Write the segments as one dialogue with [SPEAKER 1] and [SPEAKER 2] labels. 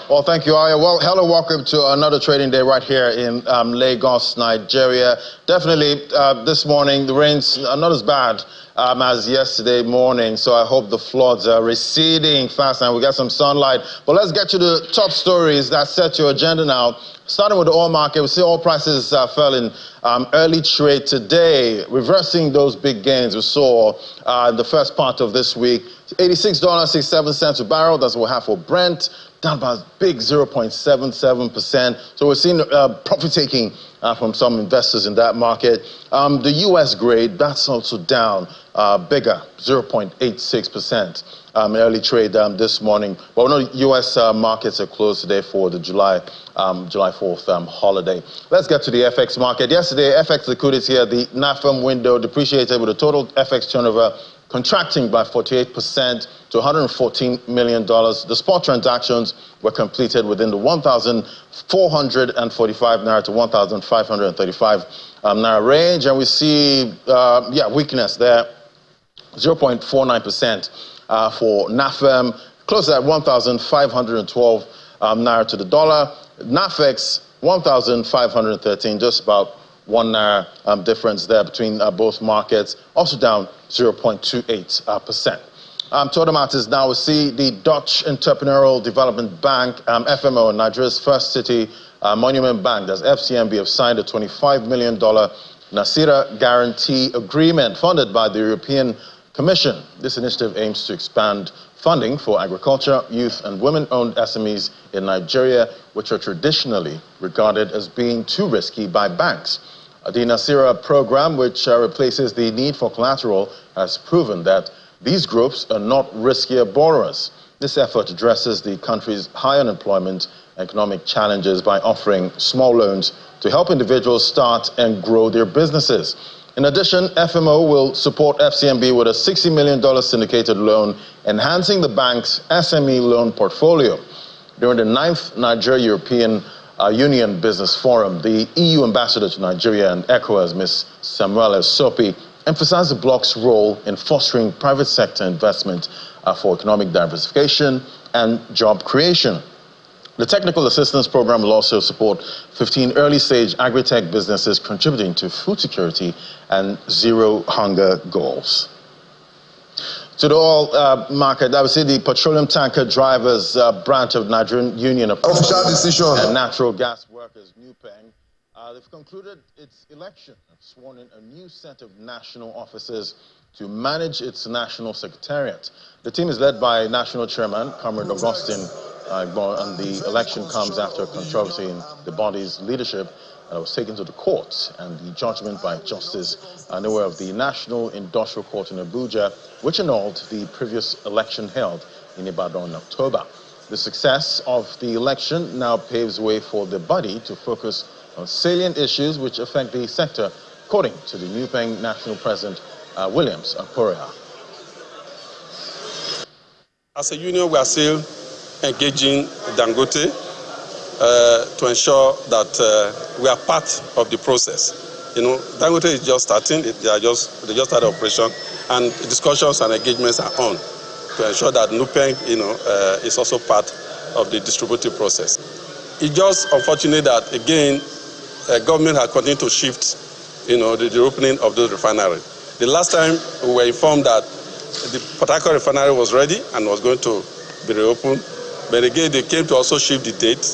[SPEAKER 1] Well, thank you, Aya. Well, hello, welcome to another trading day right here in Lagos, Nigeria. Definitely, this morning, the rain's not as bad as yesterday morning, so I hope the floods are receding fast and we get some sunlight. But let's get to the top stories that set your agenda now. Starting with the oil market, we see oil prices fell in early trade today, reversing those big gains we saw the first part of this week. $86.67 a barrel, that's what we have for Brent, down by a big 0.77%. So we're seeing profit-taking from some investors in that market. The U.S. grade, that's also down bigger, 0.86% in early trade this morning. But we know U.S. markets are closed today for the July 4th holiday. Let's get to the FX market. Yesterday, FX liquidity at the NAFEM window depreciated with a total FX turnover contracting by 48% to $114 million. The spot transactions were completed within the 1,445 naira to 1,535 naira range, and we see weakness there, 0.49% for NAFEM, closed at 1,512 naira to the dollar. NAFEX 1,513, just about 1 naira difference there between both markets, also down 0.28%. To other matters now, we see the Dutch Entrepreneurial Development Bank, FMO, Nigeria's first city monument bank, that's FCMB, have signed a $25 million Nasira guarantee agreement funded by the European Commission. This initiative aims to expand funding for agriculture, youth, and women-owned SMEs in Nigeria, which are traditionally regarded as being too risky by banks. The Nasira program, which replaces the need for collateral, has proven that these groups are not riskier borrowers. This effort addresses the country's high unemployment and economic challenges by offering small loans to help individuals start and grow their businesses. In addition, FMO will support FCMB with a $60 million syndicated loan, enhancing the bank's SME loan portfolio. During the 9th Nigeria-European Union Business Forum, the EU ambassador to Nigeria and ECOWAS, Ms. Samuela Sopi, emphasized the bloc's role in fostering private sector investment for economic diversification and job creation. The technical assistance program will also support 15 early-stage agri-tech businesses contributing to food security and zero hunger goals. To the oil market, I would say the petroleum tanker drivers branch of Nigerian Union of
[SPEAKER 2] Official decision
[SPEAKER 1] and Natural Gas Workers, NUPENG, they've concluded its election and sworn in a new set of national officers to manage its national secretariat. The team is led by National Chairman Comrade Augustine, and the election comes after a controversy in the body's leadership that was taken to the courts, and the judgment by Justice Anouar of the National Industrial Court in Abuja, which annulled the previous election held in Ibadan in October. The success of the election now paves way for the body to focus on salient issues which affect the sector, according to the NUPENG National President, Williams Akorea.
[SPEAKER 3] As a union, we are still engaging Dangote to ensure that we are part of the process. You know, Dangote is just starting; they just started operation, and discussions and engagements are on to ensure that NUPENG, is also part of the distributive process. It's just unfortunate that again, government has continued to shift, the opening of those refineries. The last time we were informed that the Port Harcourt refinery was ready and was going to be reopened, but again they came to also shift the date.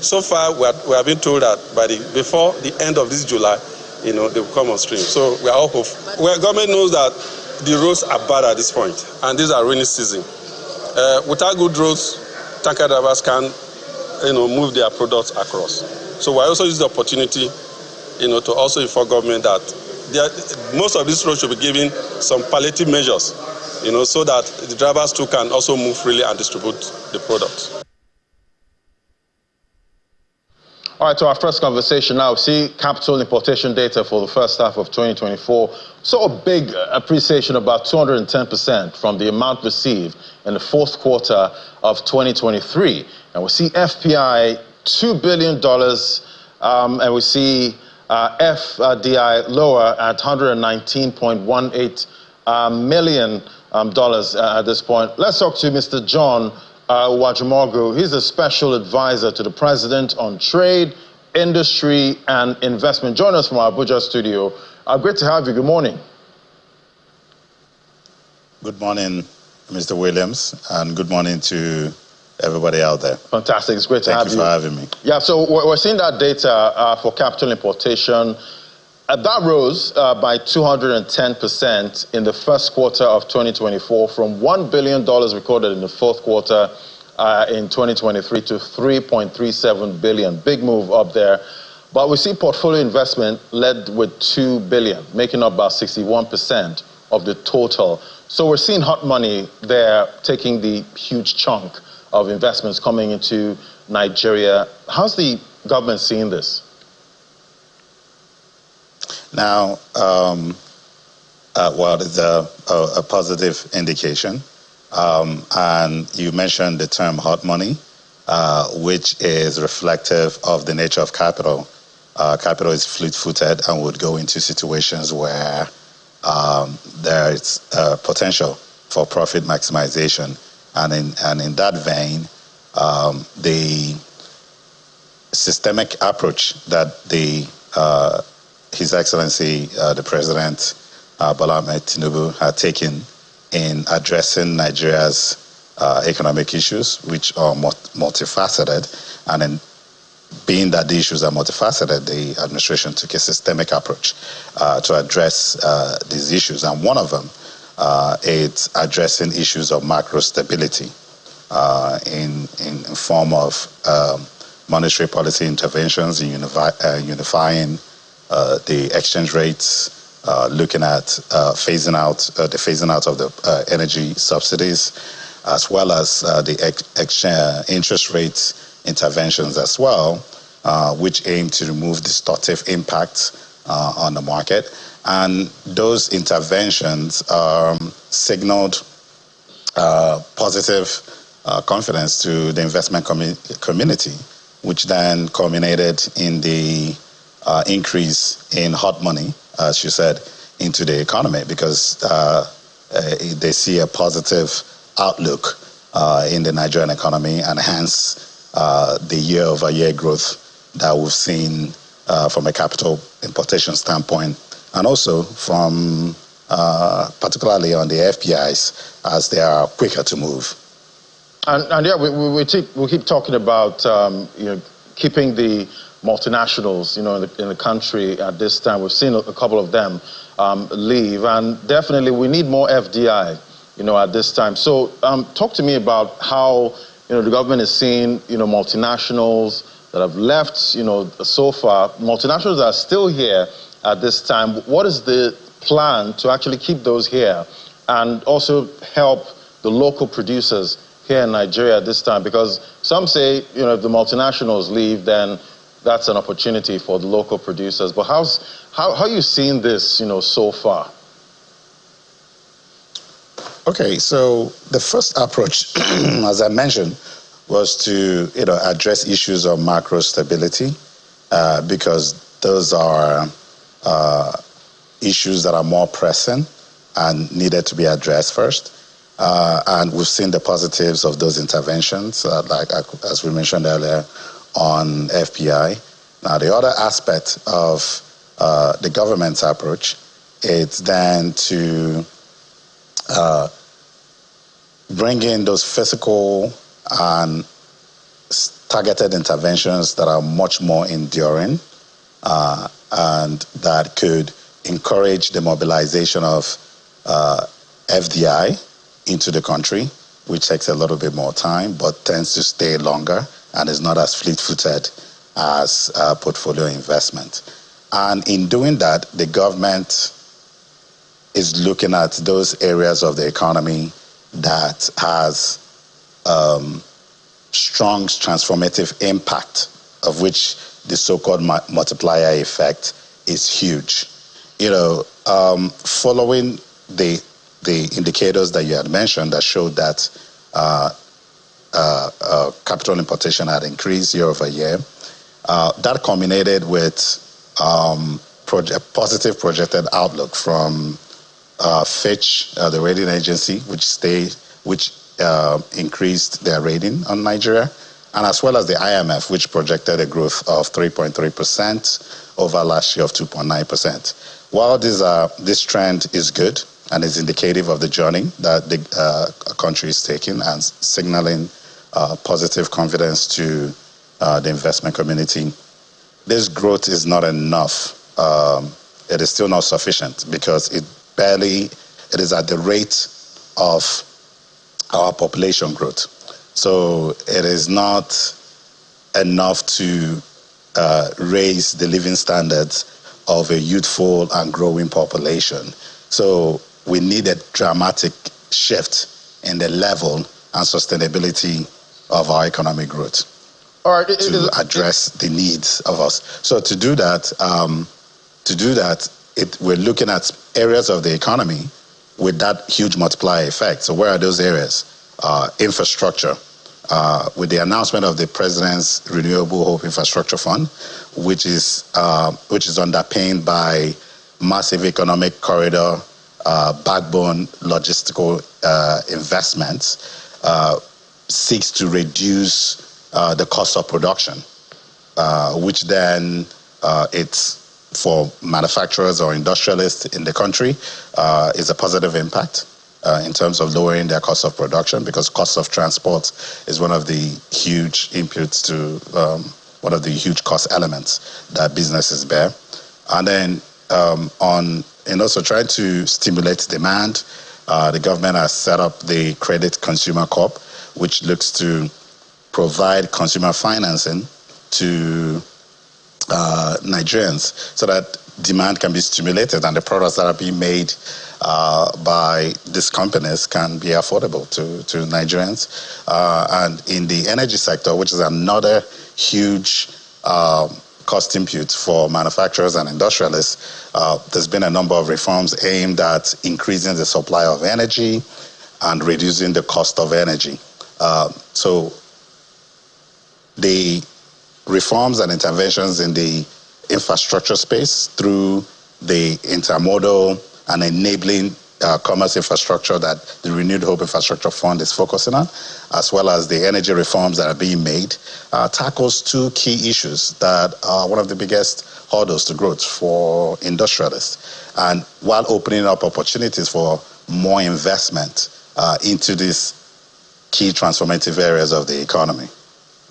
[SPEAKER 3] So far, we have been told that before the end of this July, they will come on stream. So we are all hopeful. Well, government knows that the roads are bad at this point, and these are rainy season. Without good roads, tanker drivers can, move their products across. So we also use the opportunity, to also inform government that most of these roads should be given some palliative measures, so that the drivers too can also move freely and distribute the products.
[SPEAKER 1] All right, to our first conversation now, see capital importation data for the first half of 2024. Saw a big appreciation, about 210% from the amount received in the fourth quarter of 2023. And we see FPI $2 billion, and we see FDI lower at $119.18 million at this point. Let's talk to Mr. John Wajumogu. He's a special advisor to the president on trade, industry, and investment. Join us from our Abuja studio. Great to have you. Good morning.
[SPEAKER 2] Good morning, Mr. Williams, and good morning to everybody out there.
[SPEAKER 1] Fantastic. It's great to have you.
[SPEAKER 2] Thank you for having me.
[SPEAKER 1] Yeah, so we're seeing that data for capital importation. That rose by 210% in the first quarter of 2024 from $1 billion recorded in the fourth quarter in 2023 to $3.37 billion. Big move up there. But we see portfolio investment led with $2 billion, making up about 61% of the total. So we're seeing hot money there taking the huge chunk of investments coming into Nigeria. How's the government seeing this?
[SPEAKER 2] Now, well, it's a positive indication. And you mentioned the term hot money, which is reflective of the nature of capital. Capital is fleet-footed and would go into situations where there is potential for profit maximization. And in that vein, the systemic approach that His Excellency, the President, Bola Ahmed Tinubu, had taken in addressing Nigeria's economic issues, which are multifaceted, and in being that the issues are multifaceted, the administration took a systemic approach to address these issues. And one of them, it's addressing issues of macro stability in form of monetary policy interventions, in unifying the exchange rates, looking at the phasing out of the energy subsidies, as well as the interest rate interventions as well, which aim to remove distortive impacts on the market. And those interventions signaled positive confidence to the investment community, which then culminated in the increase in hot money, as you said, into the economy, because they see a positive outlook in the Nigerian economy, and hence the year-over-year growth that we've seen from a capital importation standpoint, and also from particularly on the FPIs, as they are quicker to move.
[SPEAKER 1] And yeah, we keep talking about keeping the multinationals in the country at this time. We've seen a couple of them leave, and definitely we need more FDI at this time. So talk to me about how the government is seeing multinationals that have left so far. Multinationals are still here at this time. What is the plan to actually keep those here and also help the local producers here in Nigeria at this time? Because some say if the multinationals leave, then that's an opportunity for the local producers. But how are you seeing this so far?
[SPEAKER 2] Okay, so the first approach, as I mentioned, was to address issues of macro stability, because those are issues that are more pressing and needed to be addressed first. And we've seen the positives of those interventions, like as we mentioned earlier, on FPI. Now, the other aspect of the government's approach is then to bring in those physical and targeted interventions that are much more enduring and that could encourage the mobilization of FDI into the country, which takes a little bit more time but tends to stay longer and is not as fleet-footed as portfolio investment. And in doing that, the government is looking at those areas of the economy that has strong transformative impact, of which the so-called multiplier effect is huge. Following the indicators that you had mentioned that showed that capital importation had increased year over year, that culminated with positive projected outlook from Fitch, the rating agency, which increased their rating on Nigeria, and as well as the IMF, which projected a growth of 3.3% over last year of 2.9%. While this trend is good and is indicative of the journey that the country is taking and signaling positive confidence to the investment community, this growth is not enough. It is still not sufficient because it is at the rate of our population growth. So it is not enough to raise the living standards of a youthful and growing population. So we need a dramatic shift in the level and sustainability of our economic growth.
[SPEAKER 1] All right,
[SPEAKER 2] to address the needs of us. So to do that, we're looking at areas of the economy with that huge multiplier effect. So where are those areas? Infrastructure. With the announcement of the President's Renewable Hope Infrastructure Fund, which is underpinned by massive economic corridor, backbone logistical investments, seeks to reduce the cost of production, which then it's for manufacturers or industrialists in the country is a positive impact in terms of lowering their cost of production, because cost of transport is one of the huge inputs to one of the huge cost elements that businesses bear. And then also trying to stimulate demand, the government has set up the Credit Consumer Corp, which looks to provide consumer financing to Nigerians so that demand can be stimulated and the products that are being made by these companies can be affordable to Nigerians. And in the energy sector, which is another huge cost input for manufacturers and industrialists, there's been a number of reforms aimed at increasing the supply of energy and reducing the cost of energy. So the reforms and interventions in the infrastructure space through the intermodal and enabling commerce infrastructure that the Renewed Hope Infrastructure Fund is focusing on, as well as the energy reforms that are being made, tackles two key issues that are one of the biggest hurdles to growth for industrialists, and while opening up opportunities for more investment into these key transformative areas of the economy.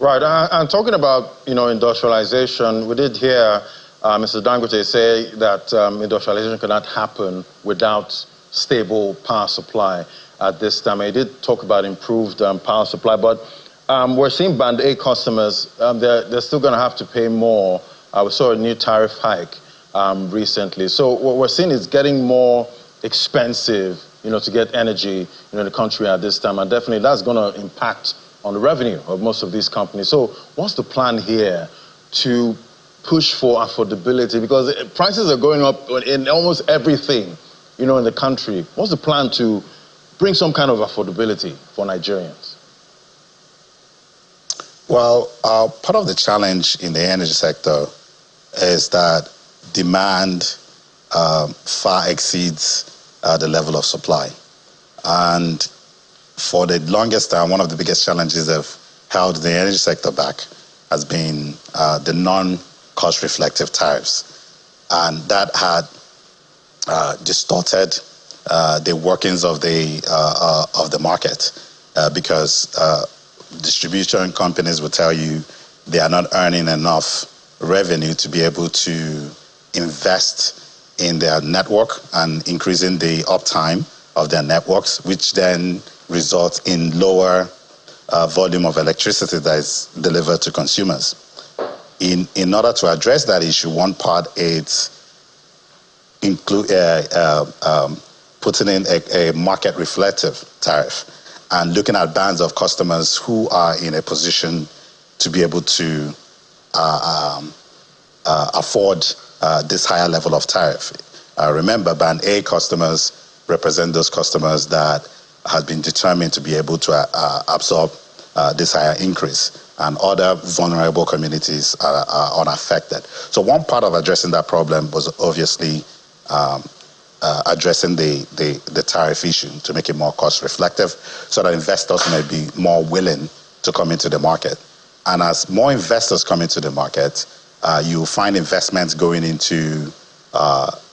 [SPEAKER 1] Right, and talking about industrialization, we did hear Mr. Dangote say that industrialization cannot happen without stable power supply at this time. He did talk about improved power supply, but we're seeing Band A customers, they're still going to have to pay more. We saw a new tariff hike recently. So what we're seeing is getting more expensive, to get energy in the country at this time, and definitely that's going to impact on the revenue of most of these companies. So what's the plan here to push for affordability? Because prices are going up in almost everything, in the country. What's the plan to bring some kind of affordability for Nigerians?
[SPEAKER 2] Well, part of the challenge in the energy sector is that demand far exceeds the level of supply. And for the longest time, one of the biggest challenges that have held the energy sector back has been the non-cost reflective tariffs. And that had distorted the workings of the market because distribution companies will tell you they are not earning enough revenue to be able to invest in their network and increasing the uptime of their networks, which then results in lower volume of electricity that is delivered to consumers. In order to address that issue, one part is putting in a market reflective tariff and looking at bands of customers who are in a position to be able to afford this higher level of tariff. Remember, Band A customers represent those customers that has been determined to be able to absorb this higher increase, and other vulnerable communities are unaffected. So one part of addressing that problem was obviously addressing the tariff issue to make it more cost reflective so that investors may be more willing to come into the market. And as more investors come into the market, you find investments going into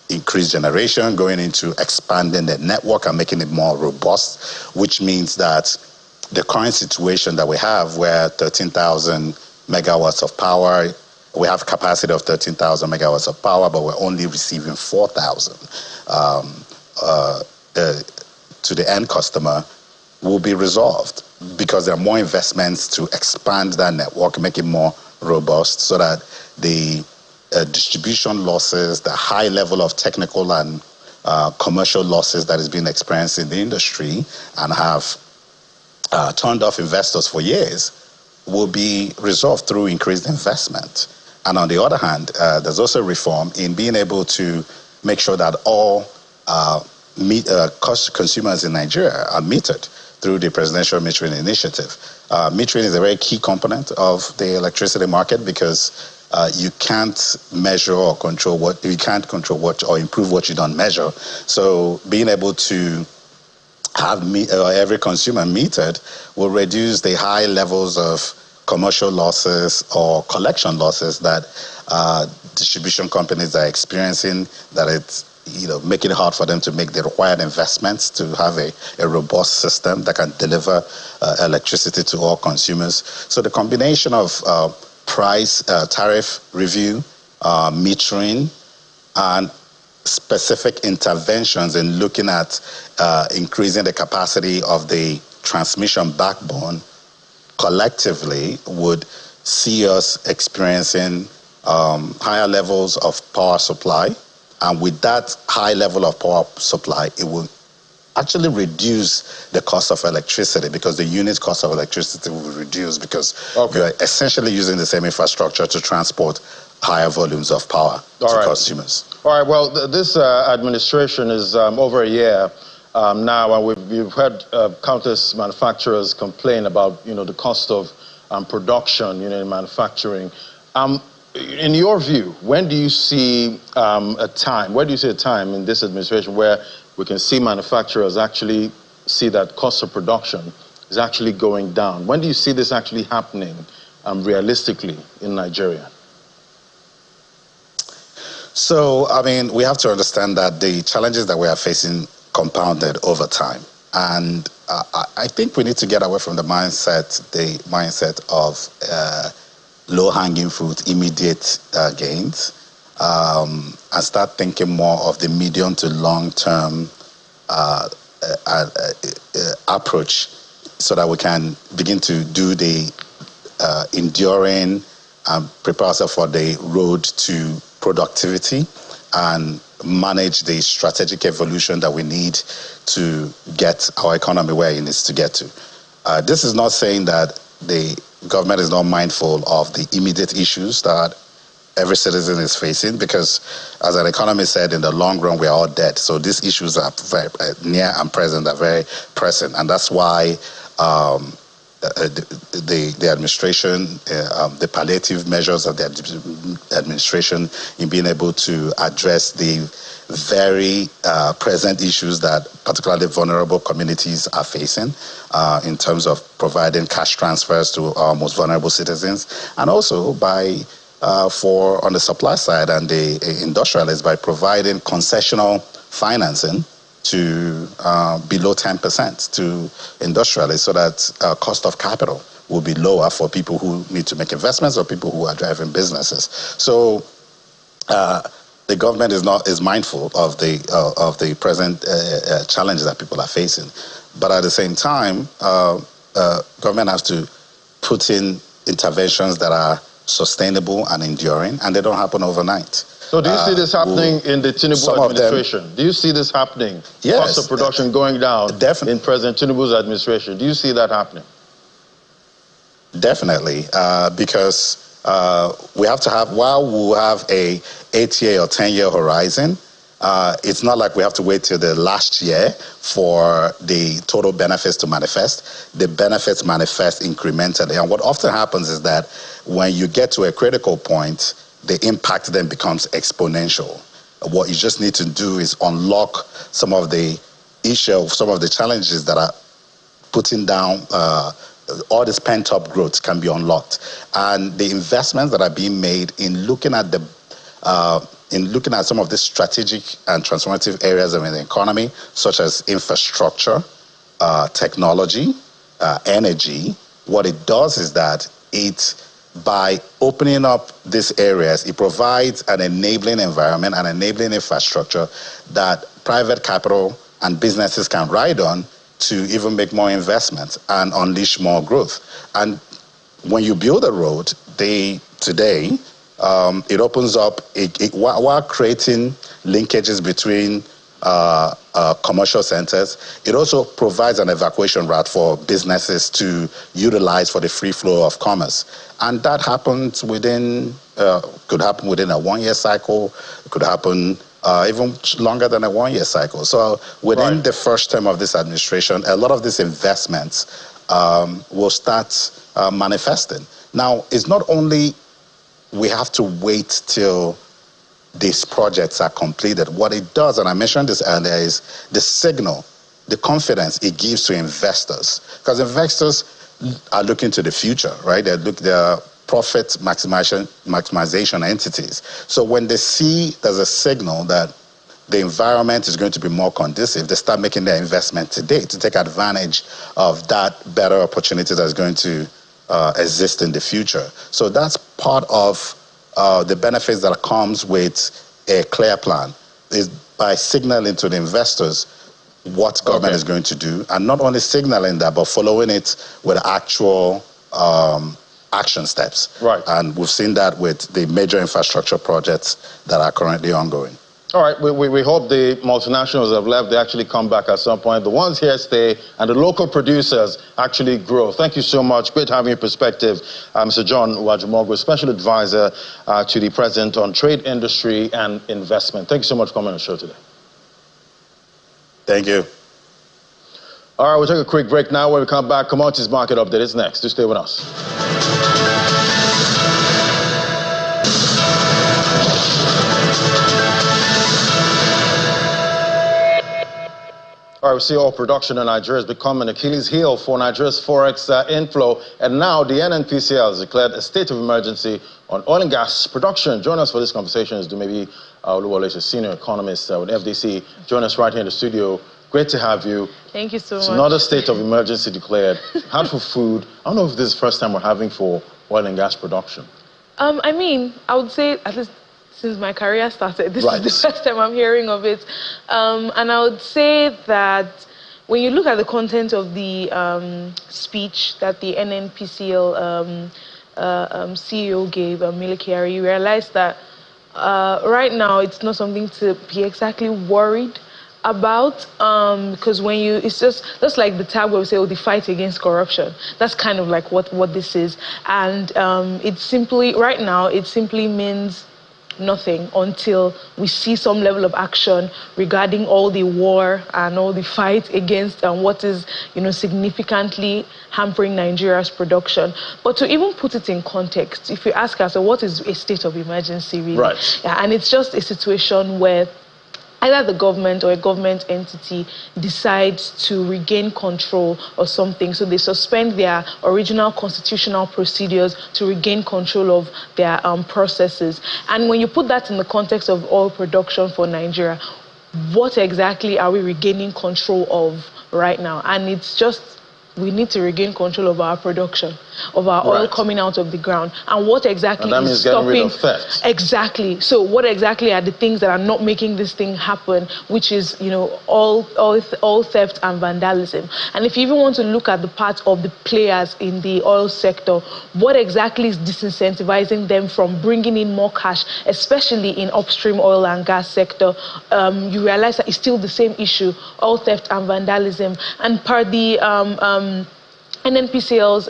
[SPEAKER 2] increased generation, going into expanding the network and making it more robust, which means that the current situation that we have where 13,000 megawatts of power, we have capacity of 13,000 megawatts of power, but we're only receiving 4,000 to the end customer, will be resolved because there are more investments to expand that network, make it more robust so that the distribution losses, the high level of technical and commercial losses that is being experienced in the industry and have turned off investors for years will be resolved through increased investment. And on the other hand, there's also reform in being able to make sure that all consumers in Nigeria are metered through the Presidential Metering Initiative. Metering is a very key component of the electricity market because you can't measure or control what you can't control what or improve what you don't measure. So being able to have every consumer metered will reduce the high levels of commercial losses or collection losses that distribution companies are experiencing, that it's making it hard for them to make the required investments to have a robust system that can deliver electricity to all consumers. So the combination of price, tariff review, metering, and specific interventions in looking at increasing the capacity of the transmission backbone collectively would see us experiencing higher levels of power supply. And with that high level of power supply, it will actually reduce the cost of electricity because the unit cost of electricity will reduce because you are essentially using the same infrastructure to transport higher volumes of power to consumers.
[SPEAKER 1] All right, well, this administration is over a year now, and we've heard countless manufacturers complain about, the cost of production, in manufacturing. In your view, when do you see a time in this administration where we can see manufacturers actually see that cost of production is actually going down? When do you see this actually happening realistically in Nigeria?
[SPEAKER 2] So, we have to understand that the challenges that we are facing compounded over time. And I think we need to get away from the mindset of low-hanging fruit, immediate gains, and start thinking more of the medium to long-term approach so that we can begin to do the enduring and prepare ourselves for the road to productivity and manage the strategic evolution that we need to get our economy where it needs to get to. This is not saying that the government is not mindful of the immediate issues that every citizen is facing because, as an economist said, in the long run, we are all dead. So these issues are very near and present, are very present. And that's why the administration, the palliative measures of the administration in being able to address the very present issues that particularly vulnerable communities are facing in terms of providing cash transfers to our most vulnerable citizens, and also by on the supply side and the industrialists by providing concessional financing to below 10% to industrialists so that cost of capital will be lower for people who need to make investments or people who are driving businesses. So the government is mindful of the present challenges that people are facing, but at the same time, government has to put in interventions that are sustainable and enduring, and they don't happen overnight.
[SPEAKER 1] So do you see this happening in the Tinubu administration? Do you see this happening?
[SPEAKER 2] Yes.
[SPEAKER 1] Cost of production going down
[SPEAKER 2] Definitely.
[SPEAKER 1] In President Tinubu's administration. Do you see that happening?
[SPEAKER 2] Definitely, because we have to have, while we have a 8-year or 10-year horizon, it's not like we have to wait till the last year for the total benefits to manifest. The benefits manifest incrementally. And what often happens is that when you get to a critical point, the impact then becomes exponential. What you just need to do is unlock some of the issues, some of the challenges that are putting down all this pent-up growth can be unlocked. And the investments that are being made in looking at some of the strategic and transformative areas of the economy, such as infrastructure, technology, energy, what it does is that by opening up these areas, it provides an enabling environment, an enabling infrastructure that private capital and businesses can ride on to even make more investments and unleash more growth. And when you build a road, today, it opens up, while creating linkages between commercial centers, it also provides an evacuation route for businesses to utilize for the free flow of commerce. And that happens could happen within a 1-year cycle, it could happen even longer than a 1-year cycle. So within the first term of this administration, a lot of these investments will start manifesting. Now, it's not only we have to wait till these projects are completed. What it does, and I mentioned this earlier, is the signal, the confidence it gives to investors. Because investors are looking to the future, right? They're profit maximization entities. So when they see there's a signal that the environment is going to be more conducive, they start making their investment today to take advantage of that better opportunity that's going to exist in the future. So that's part of the benefits that comes with a clear plan, is by signaling to the investors what government is going to do, and not only signaling that, but following it with actual action steps.
[SPEAKER 1] Right.
[SPEAKER 2] And we've seen that with the major infrastructure projects that are currently ongoing.
[SPEAKER 1] All right, we hope the multinationals have left, they actually come back at some point. The ones here stay, and the local producers actually grow. Thank you so much. Great having your perspective, Mr. John Uwajumogu, Special Advisor to the President on Trade, Industry, and Investment. Thank you so much for coming on the show today.
[SPEAKER 2] Thank you.
[SPEAKER 1] All right, we'll take a quick break now. When we come back, Commodities Market Update is next. Do stay with us. All right, we see oil production in Nigeria has become an Achilles heel for Nigeria's forex inflow, and now the NNPCL has declared a state of emergency on oil and gas production. Join us for this conversation is Dumebi Oluwole, a senior economist with FDC. Join us right here in the studio. Great to have you.
[SPEAKER 4] Thank you so much.
[SPEAKER 1] It's another state of emergency declared. How for food? I don't know if this is the first time we're having for oil and gas production.
[SPEAKER 4] I mean, I would say at least since my career started, this is the first time I'm hearing of it. And I would say that when you look at the content of the speech that the NNPCL CEO gave, Milikiari, you realize that right now it's not something to be exactly worried about, because when it's just like the tab where we say, oh, the fight against corruption. That's kind of like what this is. And it simply means nothing until we see some level of action regarding all the war and all the fight against what is, significantly hampering Nigeria's production. But to even put it in context, if you ask us, so what is a state of emergency really?
[SPEAKER 1] Right.
[SPEAKER 4] Yeah, and it's just a situation where either the government or a government entity decides to regain control of something. So they suspend their original constitutional procedures to regain control of their processes. And when you put that in the context of oil production for Nigeria, what exactly are we regaining control of right now? And it's just, we need to regain control of our production, of our oil coming out of the ground. And what exactly is stopping? Getting rid of theft. Exactly. So what exactly are the things that are not making this thing happen, which is, all theft and vandalism? And if you even want to look at the part of the players in the oil sector, what exactly is disincentivizing them from bringing in more cash, especially in upstream oil and gas sector? You realize that it's still the same issue, oil theft and vandalism. And per the NNPCL's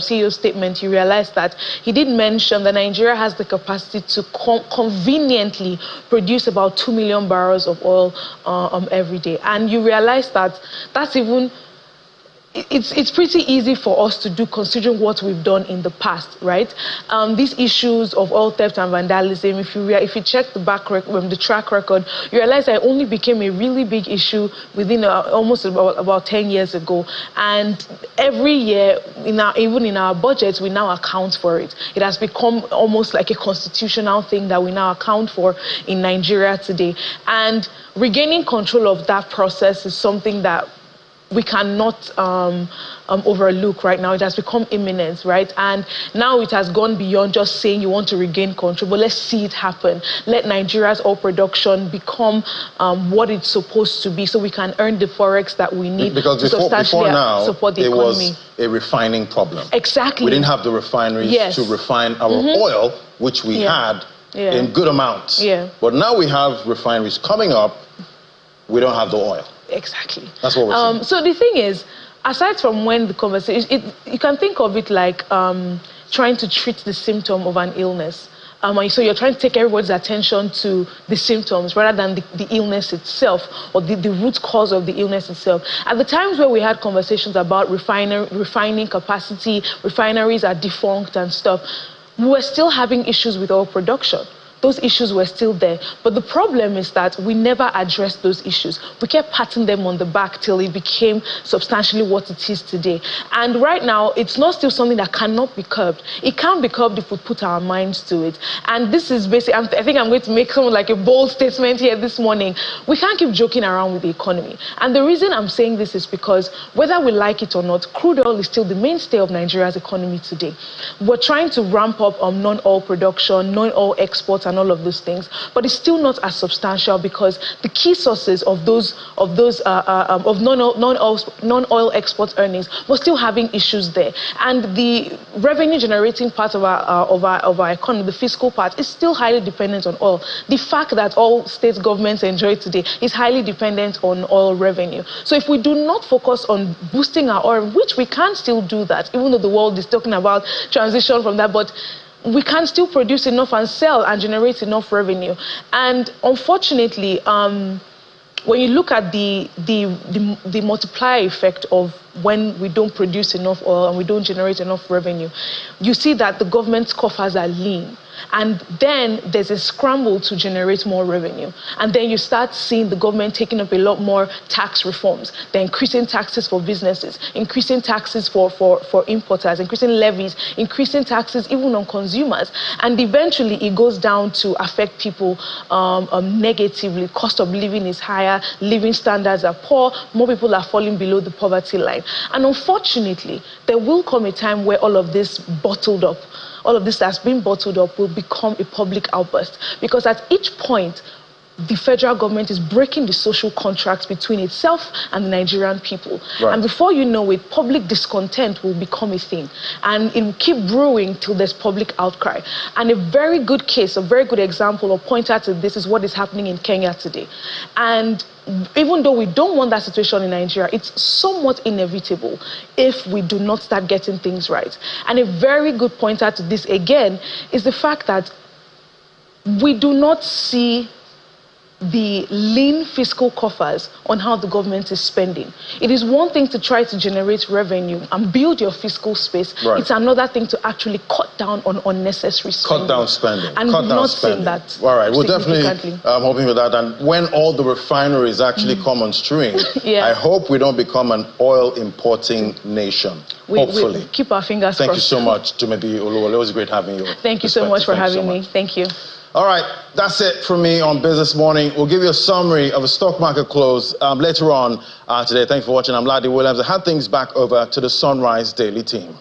[SPEAKER 4] CEO statement, you realize that he did mention that Nigeria has the capacity to conveniently produce about 2 million barrels of oil every day. And you realize that that's even it's pretty easy for us to do considering what we've done in the past, right? These issues of oil theft and vandalism, if you check the track record, you realize that it only became a really big issue within almost about 10 years ago. And every year, even in our budgets, we now account for it. It has become almost like a constitutional thing that we now account for in Nigeria today. And regaining control of that process is something that we cannot overlook right now. It has become imminent, right? And now it has gone beyond just saying you want to regain control, but let's see it happen. Let Nigeria's oil production become what it's supposed to be, so we can earn the forex that we need
[SPEAKER 1] because
[SPEAKER 4] to substantially support the economy.
[SPEAKER 1] Was a refining problem.
[SPEAKER 4] Exactly.
[SPEAKER 1] We didn't have the refineries to refine our oil, which we had in good amounts. But now we have refineries coming up. We don't have the oil. Exactly. That's what we're saying.
[SPEAKER 4] So the thing is, aside from when the conversation, you can think of it like trying to treat the symptom of an illness. So you're trying to take everybody's attention to the symptoms rather than the illness itself, or the root cause of the illness itself. At the times where we had conversations about refining capacity, refineries are defunct and stuff, we were still having issues with oil production. Those issues were still there. But the problem is that we never addressed those issues. We kept patting them on the back till it became substantially what it is today. And right now, it's not still something that cannot be curbed. It can be curbed if we put our minds to it. And this is basically, I think I'm going to make something like a bold statement here this morning. We can't keep joking around with the economy. And the reason I'm saying this is because whether we like it or not, crude oil is still the mainstay of Nigeria's economy today. We're trying to ramp up non-oil production, non-oil exports, and all of those things, but it's still not as substantial because the key sources of non-oil export earnings were still having issues there, and the revenue generating part of our economy, the fiscal part, is still highly dependent on oil. The fact that all state governments enjoy today is highly dependent on oil revenue. So if we do not focus on boosting our oil, which we can still do that, even though the world is talking about transition from that, but we can still produce enough and sell and generate enough revenue. And unfortunately, when you look at the multiplier effect of when we don't produce enough oil and we don't generate enough revenue, you see that the government's coffers are lean. And then there's a scramble to generate more revenue. And then you start seeing the government taking up a lot more tax reforms. They're increasing taxes for businesses, increasing taxes for importers, increasing levies, increasing taxes even on consumers. And eventually it goes down to affect people negatively. Cost of living is higher, living standards are poor, more people are falling below the poverty line. And unfortunately, there will come a time where all of this bottled up, all of this that's been bottled up will become a public outburst. Because at each point, the federal government is breaking the social contracts between itself and the Nigerian people. Right. And before you know it, public discontent will become a thing. And it will keep brewing till there's public outcry. And a very good case, a very good example or pointer to this is what is happening in Kenya today. And even though we don't want that situation in Nigeria, it's somewhat inevitable if we do not start getting things right. And a very good pointer to this, again, is the fact that we do not see the lean fiscal coffers on how the government is spending. It is one thing to try to generate revenue and build your fiscal space. Right. It's another thing to actually cut down on unnecessary spending.
[SPEAKER 1] Cut down spending.
[SPEAKER 4] And we've not seen that.
[SPEAKER 1] All right, we're definitely hoping for that. And when all the refineries actually come on stream, I hope we don't become an oil importing nation. Hopefully.
[SPEAKER 4] We keep our fingers crossed.
[SPEAKER 1] Thank you so much, Tumebi Oluwole. It was great having you.
[SPEAKER 4] Thank you so much for having me. Thank you.
[SPEAKER 1] All right, that's it from me on Business Morning. We'll give you a summary of the stock market close later on today. Thanks for watching. I'm Ladi Williams. I hand things back over to the Sunrise Daily team.